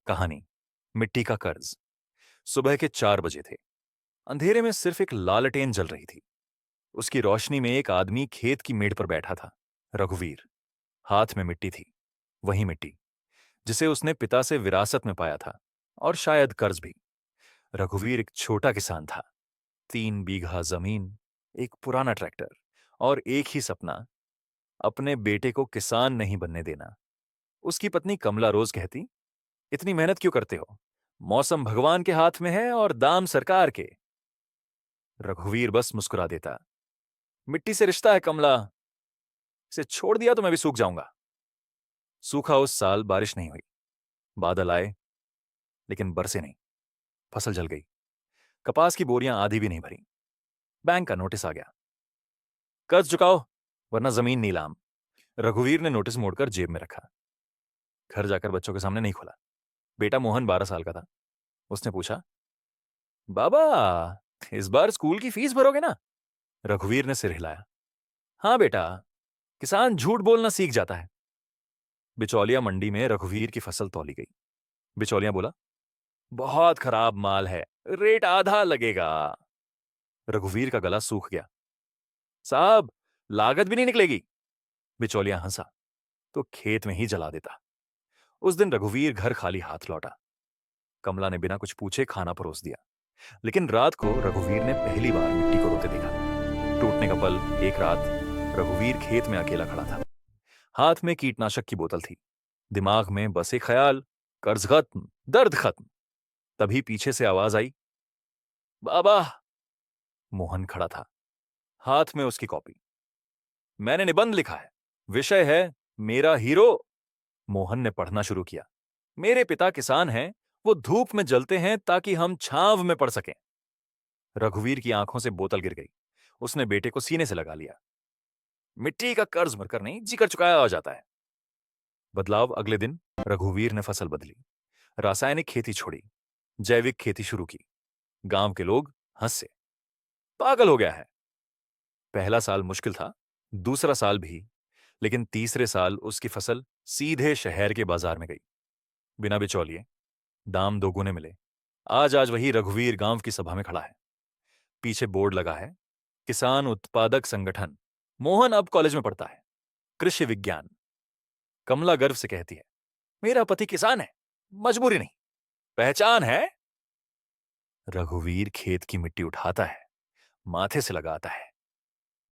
कहानी मिट्टी का कर्ज। सुबह के 4 बजे थे। अंधेरे में सिर्फ एक लालटेन जल रही थी। उसकी रोशनी में एक आदमी खेत की मेड़ पर बैठा था। रघुवीर। हाथ में मिट्टी थी। वही मिट्टी जिसे उसने पिता से विरासत में पाया था, और शायद कर्ज भी। रघुवीर एक छोटा किसान था। 3 बीघा जमीन, एक पुराना ट्रैक्टर, और एक ही सपना, अपने बेटे को किसान नहीं बनने देना। उसकी पत्नी कमला रोज कहती, इतनी मेहनत क्यों करते हो? मौसम भगवान के हाथ में है और दाम सरकार के। रघुवीर बस मुस्कुरा देता। मिट्टी से रिश्ता है कमला। इसे छोड़ दिया तो मैं भी सूख जाऊंगा। सूखा उस साल बारिश नहीं हुई। बादल आए, लेकिन बरसे नहीं। फसल जल गई। कपास की बोरियां आधी भी नहीं भरी। बैंक का नोटिस आ गया, कर्ज चुकाओ वरना जमीन नीलाम। रघुवीर ने नोटिस मोड़कर जेब में रखा। घर जाकर बच्चों के सामने नहीं खोला। बेटा मोहन 12 साल का था। उसने पूछा, बाबा, इस बार स्कूल की फीस भरोगे ना? रघुवीर ने सिर हिलाया। हाँ बेटा, किसान झूठ बोलना सीख जाता है। बिचौलिया मंडी में रघुवीर की फसल तौली गई। बिचौलिया बोला, बहुत खराब माल है, रेट आधा लगेगा। रघुवीर का गला सूख गया। साहब, लागत भी नहीं निकलेगी। बिचौलिया हंसा, तो खेत में ही जला देता। उस दिन रघुवीर घर खाली हाथ लौटा। कमला ने बिना कुछ पूछे खाना परोस दिया। लेकिन रात को रघुवीर ने पहली बार मिट्टी को रोते देखा। टूटने का पल। एक रात रघुवीर खेत में अकेला खड़ा था। हाथ में कीटनाशक की बोतल थी। दिमाग में बस एक ख्याल, कर्ज खत्म, दर्द खत्म। तभी पीछे से आवाज आई, बाबा। मोहन खड़ा था, हाथ में उसकी कॉपी। मैंने निबंध लिखा है, विषय है मेरा हीरो। मोहन ने पढ़ना शुरू किया। मेरे पिता किसान हैं, वो धूप में जलते हैं ताकि हम छांव में पढ़ सकें। रघुवीर की आंखों से बोतल गिर गई। उसने बेटे को सीने से लगा लिया। मिट्टी का कर्ज भरकर नहीं, जीकर चुकाया हो जाता है। बदलाव अगले दिन। रघुवीर ने फसल बदली। रासायनिक खेती छोड़ी। जैविक खेती शुरू की। गांव के लोग हंसे। पागल हो गया है। पहला साल मुश्किल था, दूसरा साल भी। लेकिन तीसरे साल उसकी फसल सीधे शहर के बाजार में गई। बिना बिचौलिए। दाम दोगुने मिले। आज आज वही रघुवीर गांव की सभा में खड़ा है। पीछे बोर्ड लगा है, किसान उत्पादक संगठन। मोहन अब कॉलेज में पढ़ता है, कृषि विज्ञान। कमला गर्व से कहती है, मेरा पति किसान है, मजबूरी नहीं, पहचान है। रघुवीर खेत की मिट्टी उठाता है, माथे से लगाता है।